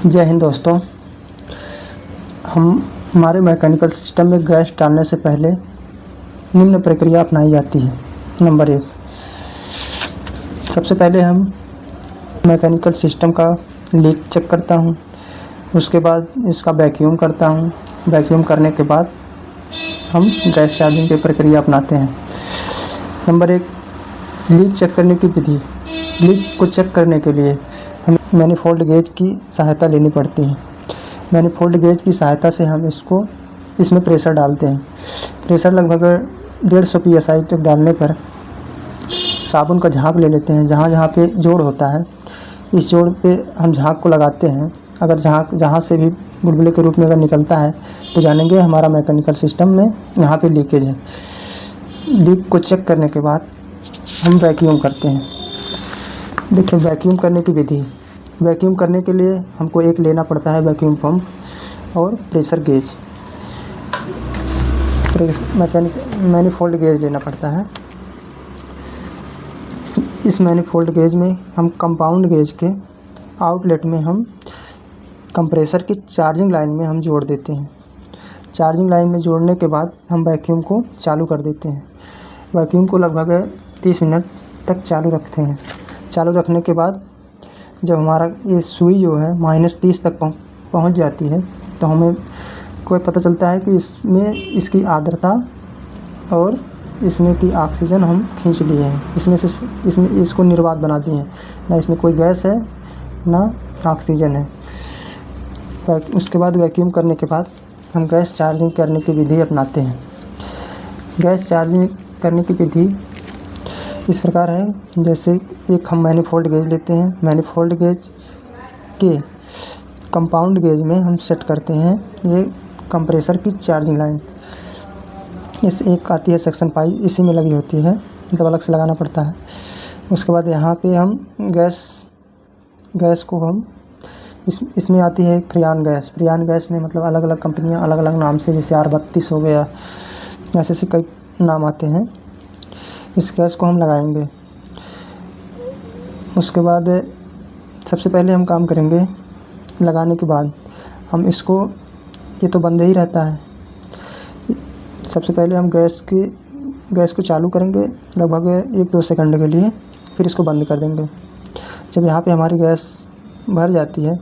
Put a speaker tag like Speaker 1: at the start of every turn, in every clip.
Speaker 1: जय हिंद दोस्तों। हमारे मैकेनिकल सिस्टम में गैस डालने से पहले निम्न प्रक्रिया अपनाई जाती है। नंबर 1, सबसे पहले हम मैकेनिकल सिस्टम का लीक चेक करता हूँ। उसके बाद इसका वैक्यूम करता हूँ। वैक्यूम करने के बाद हम गैस चार्जिंग की प्रक्रिया अपनाते हैं। नंबर 1, लीक चेक करने की विधि। लीक को चेक करने के लिए हमें मैनिफोल्ड गेज की सहायता लेनी पड़ती है। मैनिफोल्ड गेज की सहायता से हम इसमें प्रेशर डालते हैं। प्रेशर लगभग 150 psi तक डालने पर साबुन का झाग ले लेते हैं। जहाँ पे जोड़ होता है, इस जोड़ पे हम झाग को लगाते हैं। अगर झाग जहाँ से भी बुलबुले के रूप में अगर निकलता है तो जानेंगे हमारा मैकेनिकल सिस्टम में यहाँ पे लीकेज है। लीक को चेक करने के बाद हम वैक्यूम करते हैं। देखिए, वैक्यूम करने की विधि। वैक्यूम करने के लिए हमको एक लेना पड़ता है वैक्यूम पंप और प्रेशर गेज। मैनिफोल्ड गेज लेना पड़ता है। इस मैनिफोल्ड गेज में हम कंपाउंड गेज के आउटलेट में हम कंप्रेसर की चार्जिंग लाइन में हम जोड़ देते हैं। चार्जिंग लाइन में जोड़ने के बाद हम वैक्यूम को चालू कर देते हैं। वैक्यूम को लगभग 30 मिनट तक चालू रखते हैं। चालू रखने के बाद जब हमारा ये सुई जो है -30 तक पहुंच जाती है तो हमें कोई पता चलता है कि इसमें इसकी आर्द्रता और इसमें की ऑक्सीजन हम खींच लिए हैं। इसमें इसको निर्वात बना दिए हैं। ना इसमें कोई गैस है ना ऑक्सीजन है। उसके बाद वैक्यूम करने के बाद हम गैस चार्जिंग करने की विधि अपनाते हैं। गैस चार्जिंग करने की विधि इस प्रकार है, जैसे एक हम मैनिफोल्ड गेज लेते हैं। मैनिफोल्ड गेज के कंपाउंड गेज में हम सेट करते हैं ये कंप्रेसर की चार्जिंग लाइन। इस एक आती है सेक्शन पाई, इसी में लगी होती है, मतलब अलग से लगाना पड़ता है। उसके बाद यहाँ पे हम गैस को हम इसमें आती है एक फ्रियान गैस। फ्रियान गैस में मतलब अलग अलग कंपनियाँ अलग अलग नाम से, जैसे R32 हो गया, ऐसे कई नाम आते हैं। इस गैस को हम लगाएंगे। उसके बाद सबसे पहले हम काम करेंगे, लगाने के बाद हम इसको, ये तो बंद ही रहता है। सबसे पहले हम गैस को चालू करेंगे लगभग 1-2 सेकंड के लिए, फिर इसको बंद कर देंगे। जब यहाँ पे हमारी गैस भर जाती है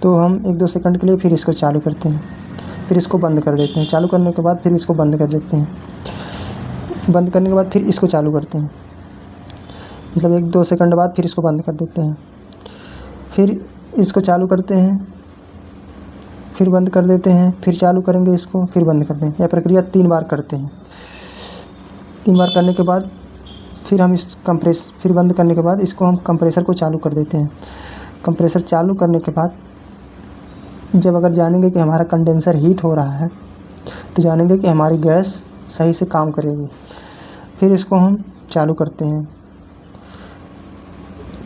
Speaker 1: तो हम 1-2 सेकंड के लिए फिर इसको चालू करते हैं, फिर इसको बंद कर देते हैं। चालू करने के बाद फिर इसको बंद कर देते हैं। बंद करने के बाद फिर इसको चालू करते हैं, मतलब 1-2 सेकंड बाद फिर इसको बंद कर देते हैं। फिर इसको चालू करते हैं, फिर बंद कर देते हैं, फिर चालू करेंगे इसको, फिर बंद कर दें। यह प्रक्रिया 3 बार करते हैं। 3 बार करने के बाद फिर हम फिर बंद करने के बाद इसको हम कंप्रेसर को चालू कर देते हैं। कंप्रेसर चालू करने के बाद जब अगर जानेंगे कि हमारा कंडेंसर हीट हो रहा है तो जानेंगे कि हमारी गैस सही से काम करेगी। फिर इसको हम चालू करते हैं।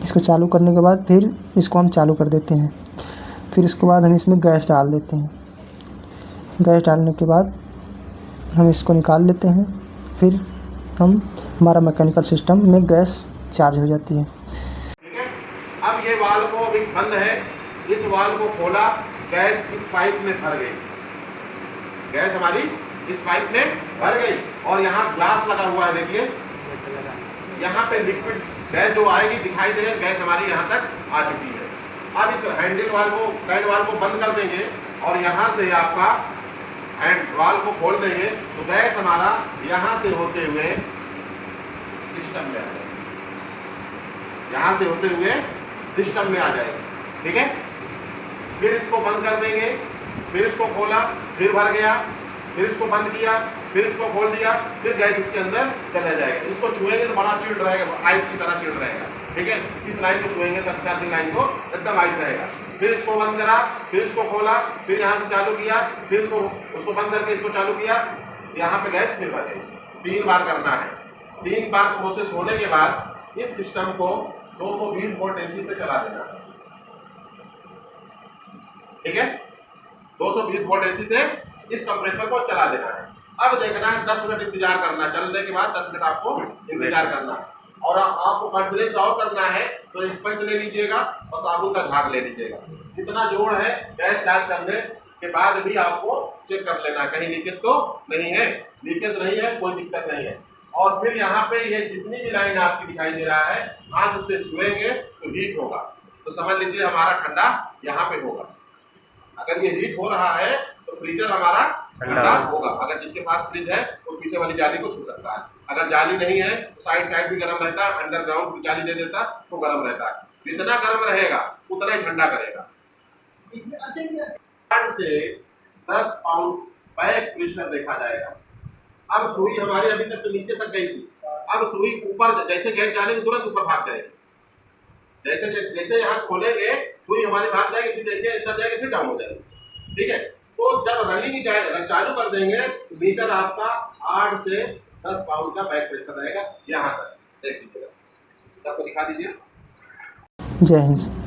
Speaker 1: इसको चालू करने के बाद फिर इसको हम चालू कर देते हैं। फिर इसके बाद हम इसमें गैस डाल देते हैं। गैस डालने के बाद हम इसको निकाल लेते हैं। फिर हमारा मैकेनिकल सिस्टम में गैस चार्ज हो जाती है।
Speaker 2: ठीक है, अब ये वाल्व को अभी बंद है, इस वाल्व को खोला, गैस इस पाइप में भर गई। गैस हमारी इस पाइप में भर गई और यहाँ ग्लास लगा हुआ है। देखिए, यहाँ पे लिक्विड गैस जो आएगी दिखाई दे रही है, गैस हमारी यहाँ तक आ चुकी है। अब इस हैंडल वाल्व को, कैन वाल्व को बंद कर देंगे और यहाँ से आपका हैंड वाल्व को खोल देंगे तो गैस हमारा यहाँ से होते हुए सिस्टम में आ जाएगी। यहाँ से होते हुए सिस्टम में आ जाएगी। ठीक है, फिर इसको बंद कर देंगे, फिर इसको खोला, फिर भर गया, फिर इसको बंद किया, फिर इसको खोल दिया, फिर गैस इसके अंदर चला जाएगा। इसको छुएंगे तो बड़ा चिल्ड रहेगा, आइस की तरह चिल्ड रहेगा। ठीक है, इस लाइन को छुएंगे, सब चार्जिंग लाइन को, एकदम आइस रहेगा। फिर इसको बंद करा, फिर इसको खोला, फिर यहाँ से चालू किया, फिर उसको बंद करके इसको चालू किया, यहाँ पे गैस फिर भर गई। 3 बार करना है। 3 बार प्रोसेस होने के बाद इस सिस्टम को 220 वोल्ट AC से चला देना है। ठीक है, 220 वोल्ट AC से इस कंप्रेसर को चला देना है। अब देखना है, 10 मिनट इंतजार करना। चलने के बाद 10 मिनट आपको इंतजार करना है। और आपको कॉन्फिडेंस और करना है तो स्पंज ले लीजिएगा और साबुन का झाग ले लीजिएगा। जितना जोड़ है गैस चार्ज करने के बाद भी आपको चेक कर लेना, कहीं लीकेज तो नहीं है। लीकेज नहीं है, कोई दिक्कत नहीं है। और फिर यहाँ पे ये जितनी भी लाइन आपकी दिखाई दे रहा है, हाथ उससे छुएंगे तो हीट होगा, तो समझ लीजिए हमारा ठंडा यहाँ पे होगा। अगर ये हीट हो रहा है तो फ्रीजर हमारा ठंडा होगा। अगर जिसके पास फ्रिज है तो पीछे वाली जाली को छू सकता है, अगर जाली नहीं है तो साइड भी गर्म रहता है, अंडरग्राउंड जाली दे देता तो गर्म रहता है। जितना गर्म रहेगा उतना ही ठंडा करेगा। 8 से 10 पाउंड बैक प्रेशर देखा जाएगा। अब सुई हमारी अभी तक तो नीचे तक गई थी, अब सुई ऊपर, जैसे गैस जाने तुरंत ऊपर भाग जाएगी। जैसे जैसे यहाँ खोलेंगे सुई हमारी भाग जाएगी, फिर जैसे अंदर जाएगी फिर डाउन हो जाएगी। ठीक है, तो जब रनिंग जाएगा चालू कर देंगे तो मीटर आपका 8 से 10 पाउंड का बैक प्रेशर रहेगा। यहाँ तक देख लीजिएगा, आपको दिखा दीजिए।
Speaker 1: जय हिंद।